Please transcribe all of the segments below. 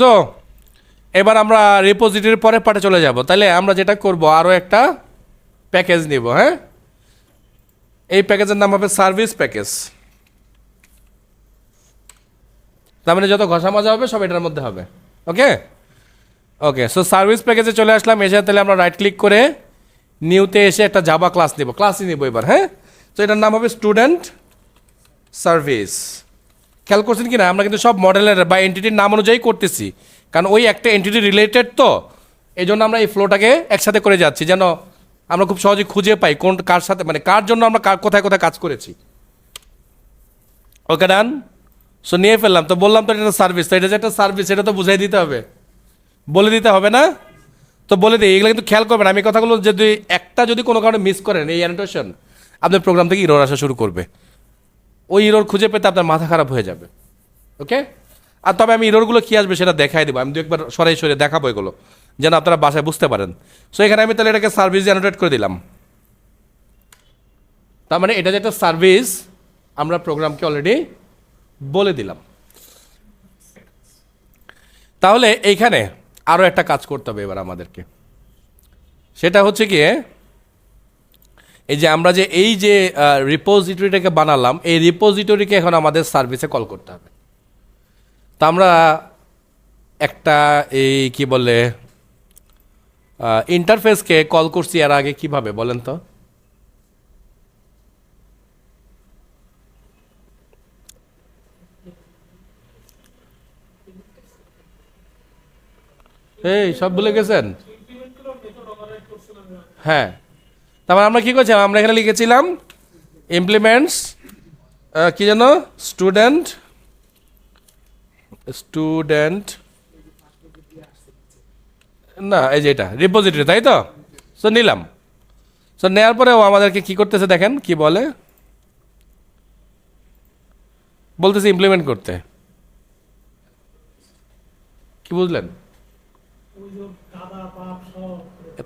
So এবার আমরা রিপোজিটরির পরে পার্টে চলে যাব। তাহলে আমরা যেটা করব, আরও একটা প্যাকেজ নিব। হ্যাঁ, এই প্যাকেজের নাম হবে সার্ভিস প্যাকেজ। তার মানে যত ঘষা মাজা হবে সব এটার মধ্যে হবে। ওকে ওকে সো সার্ভিস প্যাকেজে চলে আসলাম। এসে তাহলে আমরা রাইট ক্লিক করে নিউতে এসে একটা জাভা ক্লাস নিব, ক্লাসই নিব এবার। হ্যাঁ, তো এটার নাম হবে স্টুডেন্ট সার্ভিস। খেয়াল করছেন কি না, আমরা কিন্তু সব মডেলের বা এন্টিটির নাম অনুযায়ী করতেছি, কারণ ওই একটা এন্টিটি রিলেটেড, তো এই জন্য আমরা এই ফ্লোটাকে একসাথে করে যাচ্ছি, যেন আমরা খুব সহজে খুঁজে পাই কোন কার সাথে, মানে কার জন্য আমরা কোথায় কোথায় কাজ করেছি। ওকে ডান। সো নিয়ে ফেললাম, তো বললাম তো এটা সার্ভিস, তো এটা যে একটা সার্ভিস এটা তো বুঝাই দিতে হবে, বলে দিতে হবে না? তো বলে দিই, এগুলো কিন্তু খেয়াল করবেন। আমি কথাগুলো যদি একটা যদি কোনো কারণে মিস করেন এই অ্যানোটেশন, আপনার প্রোগ্রাম থেকে ইরর আসা শুরু করবে। ওই ইরর খুঁজে পেতে আপনার মাথা খারাপ হয়ে যাবে। ওকে, আর তবে আমি ইররগুলো কী আসবে সেটা দেখাই দেবো, আমি দু একবার সরাই সরে দেখাবো এগুলো, যেন আপনারা বাসায় বুঝতে পারেন। সো এখানে আমি তাহলে এটাকে সার্ভিস অ্যানোটেট করে দিলাম। তার মানে এটা যে একটা সার্ভিস, আমরা প্রোগ্রামকে অলরেডি বলে দিলাম। তাহলে এইখানে আরও একটা কাজ করতে হবে এবার আমাদেরকে, সেটা হচ্ছে গিয়ে এই যে আমরা যে এই যে রিপোজিটরিটাকে বানালাম, এই রিপোজিটরিকে এখন আমাদের সার্ভিসে কল করতে হবে। তা আমরা একটা এই কি বলে ইন্টারফেসকে কল করছি এর আগে কিভাবে বলেন তো? এই সব ভুলে গেছেন? হ্যাঁ, তারপর আমরা কি করছিলাম, আমরা এখানে লিখেছিলাম ইমপ্লিমেন্টস কি যেন, স্টুডেন্ট স্টুডেন্ট না, এই যে এটা রিপোজিটরি, তাই তো? সো নিলাম। সো নেওয়ার পরে ও আমাদেরকে কি করতেছে দেখেন, কি বলে, বলতেছে ইমপ্লিমেন্ট করতে। কি বুঝলেন?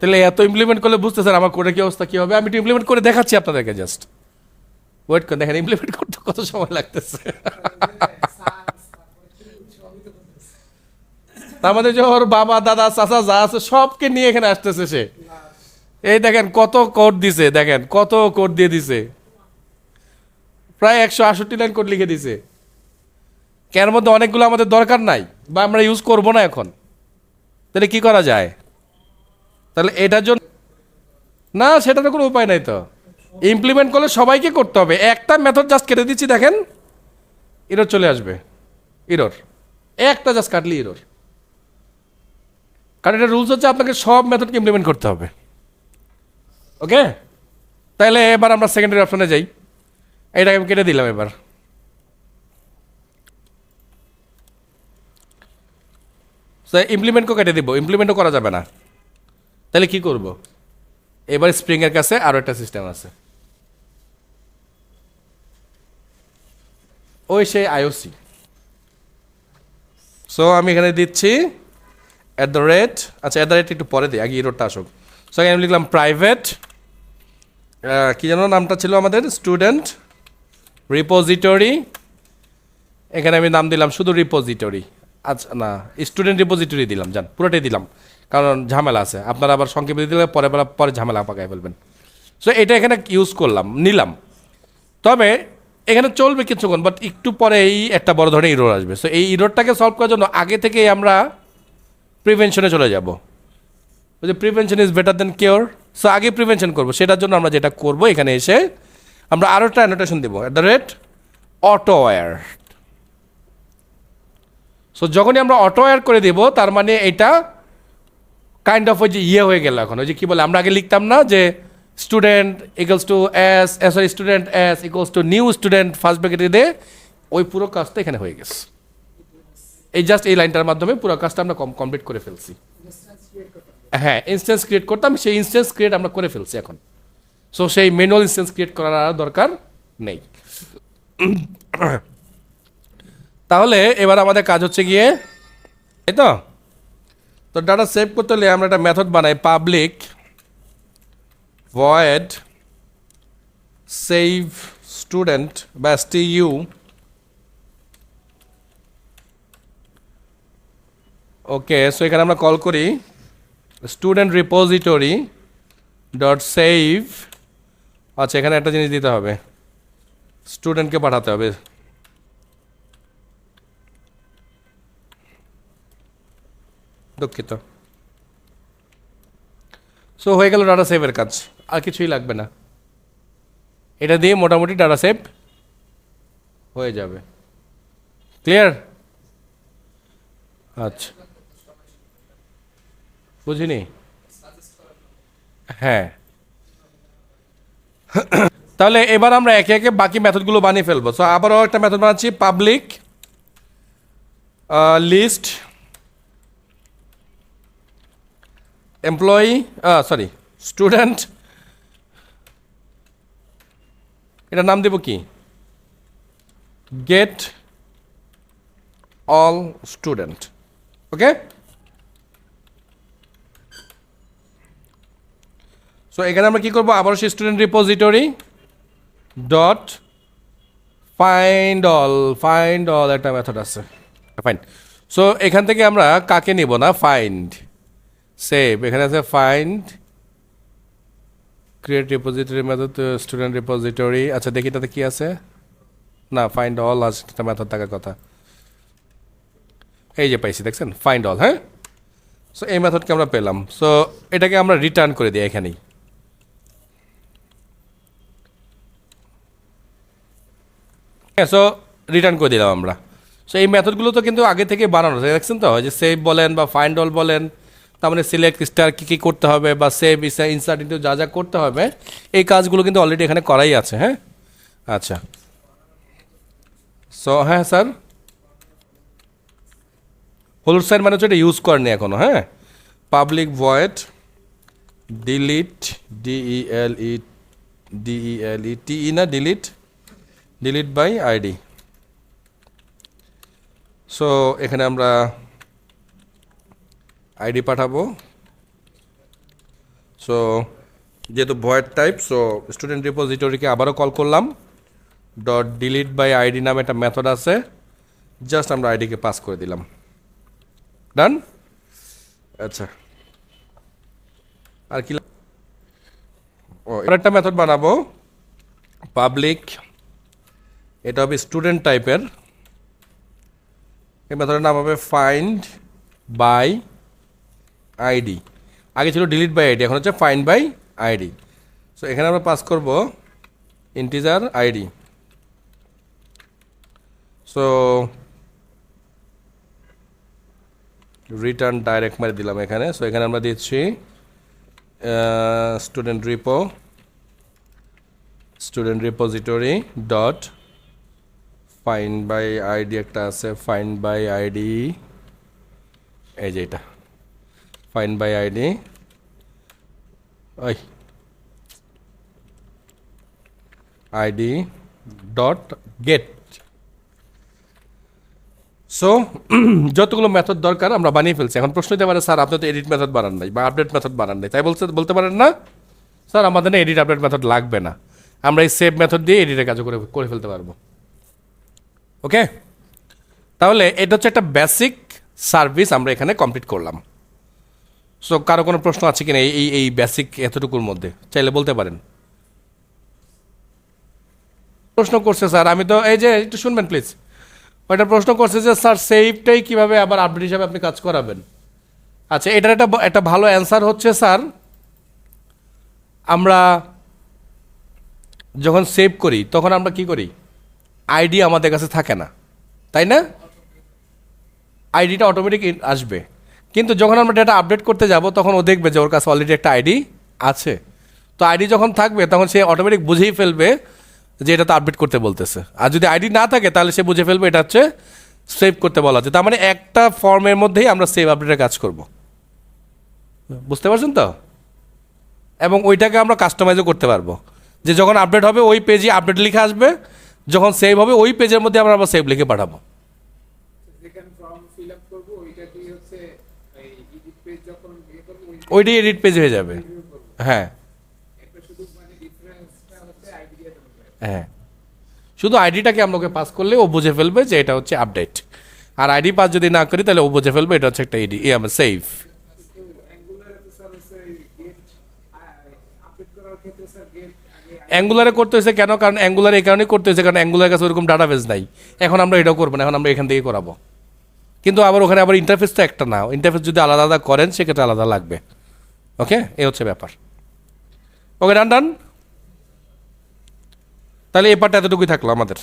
তাহলে এত ইমপ্লিমেন্ট করলে বুঝতেছেন আমার কোডের কি অবস্থা কি হবে। আমি একটু ইমপ্লিমেন্ট করে দেখাচ্ছি আপনাদেরকে, জাস্ট ওয়েট করে দেখেন ইমপ্লিমেন্ট করতে কত সময় লাগতেছে। তার মধ্যে যে ওর বাবা দাদা চাচা যা আছে সবকে নিয়ে এখানে আসতেছে সে। এই দেখেন কত কোড দিছে, দেখেন কত কোড দিয়ে দিছে, প্রায় 168 লাইন কোড লিখে দিছে। এর মধ্যে অনেকগুলো আমাদের দরকার নাই বা আমরা ইউজ করব না এখন। তাহলে কি করা যায়? তাহলে এটার জন্য না, সেটার কোনো উপায় নাই তো। ইমপ্লিমেন্ট করলে সবাইকে করতে হবে। একটা মেথড জাস্ট কেটে দিচ্ছি, দেখেন ইরর চলে আসবে। ইরর একটা জাস্ট কাটলি ইরর, কারণ এটা রুলস হচ্ছে আপনাকে সব মেথডকে ইমপ্লিমেন্ট করতে হবে। ওকে, তাহলে এবার আমরা সেকেন্ডারি অপশনে যাই। এটাকে আমি কেটে দিলাম। এবার ইমপ্লিমেন্টকেও কেটে দিব, ইমপ্লিমেন্টও করা যাবে না। তাহলে কি করব? এবার স্প্রিংয়ের কাছে আরও একটা সিস্টেম আছে, ওই সেই আইওসি। সো আমি এখানে দিচ্ছি @ আচ্ছা @ একটু পরে দিই, আগে ইরোডটা আসুক। সো আমি লিখলাম প্রাইভেট কি যেন নামটা ছিল আমাদের, স্টুডেন্ট রিপোজিটরি। এখানে আমি নাম দিলাম শুধু রিপোজিটরি। আচ্ছা না, স্টুডেন্ট রিপোজিটরি দিলাম, যান পুরোটাই দিলাম, কারণ ঝামেলা আছে, আপনারা আবার সংক্ষেপে দিলে পরে ঝামেলা পাকায় ফেলবেন। সো এটা এখানে ইউজ করলাম, নিলাম। তবে এখানে চলবে কিছুক্ষণ, বাট একটু পরে এই একটা বড় ধরনের ইরোর আসবে। সো এই ইরোরটাকে সলভ করার জন্য আগে থেকেই আমরা প্রিভেনশনে চলে যাব। ওই যে prevention is better then cure. So আগে প্রিভেনশন করবো, সেটার জন্য আমরা যেটা করব, এখানে এসে আমরা আরও একটা অ্যানোটেশন দেবো, @অটোওয়্যার। সো যখনই আমরা অটোওয়্যার করে দেব, তার মানে এটা কাইন্ড অফ ওই যে হয়ে গেল এখন, ওই যে কী বলে, আমরা আগে লিখতাম না যে student equals to S, sorry student S equals to new student first ব্র্যাকেটে দিয়ে, ওই পুরো কাজটা এখানে হয়ে গেছে। এই জাস্ট এই লাইনটার মাধ্যমে পুরো কাজটা আমরা কমপ্লিট করে ফেলছি। হ্যাঁ, ইনস্ট্যান্স ক্রিয়েট করতাম, সেই ইনস্ট্যান্স ক্রিয়েট আমরা করে ফেলছি এখন। সো সেই ম্যানুয়াল ইনস্ট্যান্স ক্রিয়েট করার আর দরকার নেই। তাহলে এবার আমাদের কাজ হচ্ছে গিয়ে, তাই তো? তো ডাটা সেভ করতে হলে আমরা একটা মেথড বানাই, পাবলিক ভয়েড সেভ স্টুডেন্ট বা STU ওকে, সো এখানে আমরা কল করি স্টুডেন্ট রিপোজিটরি ডট সেভ। আচ্ছা, এখানে একটা জিনিস দিতে হবে, স্টুডেন্টকে পাঠাতে হবে। দুঃখিত। সো হয়ে গেল ডাটা সেভের কাজ, আর কিছুই লাগবে না। এটা দিয়ে মোটামুটি ডাটা সেভ হয়ে যাবে। ক্লিয়ার? আচ্ছা, বুঝিনি। হ্যাঁ, তাহলে এবার আমরা একে একে বাকি মেথডগুলো বানিয়ে ফেলবো। সো আবারও একটা মেথড বানাচ্ছি, public list employee, sorry student, এটার নাম দেব কি, get all student. Okay, so এখানে আমরা কি করবো, আবারও সেই student repository dot find all একটা মেথড আছে, ফাইন। সো এখান থেকে আমরা কাকে নিব না, ফাইন্ড সেভ, এখানে আছে find create repository method student repository. আচ্ছা দেখি তাতে কি আছে, না ফাইন্ড অল আছে একটা মেথড থাকার কথা, এই যে পাইছি, দেখছেন ফাইন্ড অল। হ্যাঁ, সো এই মেথডকে আমরা পেলাম। সো এটাকে আমরা রিটার্ন করে দিই এখানেই। হ্যাঁ, সো রিটার্ন করে দিলাম আমরা। সো এই মেথডগুলো তো কিন্তু আগে থেকে বানানো, দেখছেন তো, যে সেভ বলেন বা ফাইন্ড অল বলেন, তার মানে সিলেক্ট স্টার কী কী করতে হবে বা সেভ ইনসার্ট ইনটু যা যা করতে হবে, এই কাজগুলো কিন্তু অলরেডি এখানে করাই আছে। হ্যাঁ, আচ্ছা, সো হ্যাঁ স্যার, হলুদ সাইন মানে হচ্ছে এটা ইউজ করেনি এখনো। হ্যাঁ, পাবলিক ভয়েড ডিলিট ডিইএলই না ডিলিট বাই আইডি। সো এখানে আমরা আইডি পাঠাবো। সো যেহেতু ভয়েড টাইপ, সো স্টুডেন্ট রিপোজিটরিকে আবারও কল করলাম, ডট ডিলিট বাই আইডি নামে একটা মেথড আছে, জাস্ট আমরা আইডিকে পাস করে দিলাম। ডান। আচ্ছা, আর কি, ও এবার একটা মেথড বানাবো পাবলিক, এটা হবে স্টুডেন্ট টাইপের, এই মেথডের নাম হবে ফাইন্ড বাই আইডি। আগে ছিল ডিলিট বাই আইডি, এখন হচ্ছে ফাইন্ড বাই আইডি। সো এখানে আমরা পাস করব integer ID. So return direct মারি দিলাম এখানে। সো এখানে আমরা দিচ্ছি student repository dot find by ID, একটা আছে ফাইন্ড বাই আইডি, এই যে এটা ফাইন্ড বাই আইডি, ওই আইডি ডট গেট। সো যতগুলো মেথড দরকার আমরা বানিয়ে ফেলছি। এখন প্রশ্ন দিতে পারে, স্যার আপনি তো এডিট মেথড বানান নাই বা আপডেট মেথড বানান নাই, তাই বলতে পারেন না স্যার আমাদের না এডিট আপডেট মেথড লাগবে না, আমরা এই সেভ মেথড দিয়ে এডিটের কাজ করে ফেলতে পারবো। ওকে, তাহলে এটা হচ্ছে একটা বেসিক সার্ভিস আমরা এখানে কমপ্লিট করলাম। সো কারো কোনো প্রশ্ন আছে কিনা এই বেসিক এতটুকুর মধ্যে, চাইলে বলতে পারেন। প্রশ্ন করছে স্যার, আমি তো এই যে একটু শুনবেন প্লিজ, ওইটা প্রশ্ন করছে যে স্যার সেভটাই কীভাবে আবার আপডেট হিসাবে আপনি কাজ করাবেন। আচ্ছা, এটার একটা ভালো অ্যান্সার হচ্ছে স্যার, আমরা যখন সেভ করি তখন আমরা কি করি, আইডি আমাদের কাছে থাকে না, তাই না? আইডিটা অটোমেটিক আসবে, কিন্তু যখন আমরা ডেটা আপডেট করতে যাব তখন ও দেখবে যে ওর কাছে অলরেডি একটা আইডি আছে। তো আইডি যখন থাকবে তখন সে অটোমেটিক বুঝেই ফেলবে যে এটা তো আপডেট করতে বলতেছে। আর যদি আইডি না থাকে তাহলে সে বুঝে ফেলবে এটা হচ্ছে সেভ করতে বলা হচ্ছে। তার মানে একটা ফর্মের মধ্যেই আমরা সেভ আপডেটের কাজ করব, বুঝতে পারছেন তো? এবং ওইটাকে আমরা কাস্টমাইজও করতে পারবো, যে যখন আপডেট হবে ওই পেজে আপডেট লিখে আসবে, যখন সেভ হবে ওই পেজের মধ্যে আমরা আবার সেভ লিখে পাঠাবো। ওইটাই এডিট পেজ হয়ে যাবে। হ্যাঁ হ্যাঁ, শুধু আইডিটাকে আমরা ওকে পাস করলে ও বুঝে ফেলবে যে এটা হচ্ছে আপডেট। আর আইডি পাস যদি না করি তাহলে ও বুঝে ফেলবে এটা হচ্ছে একটা ইডি আমার সেভ। অ্যাঙ্গুলারে করতে হয়েছে কেন? কারণ অ্যাঙ্গুলার এই কারণে করতে হয়েছে কারণ অ্যাঙ্গুলার কাছে ওরকম ডাটাবেস নাই। এখন আমরা এটাও করবো না, এখন আমরা এখান থেকে করাবো। কিন্তু আবার ওখানে আবার ইন্টারফেস তো একটা না, ইন্টারফেস যদি আলাদা আলাদা করেন সেক্ষেত্রে আলাদা লাগবে। ওকে, এই হচ্ছে ব্যাপার। ওকে, ডান ডান। তাহলে এই পার্টটা এতটুকুই থাকলো আমাদের।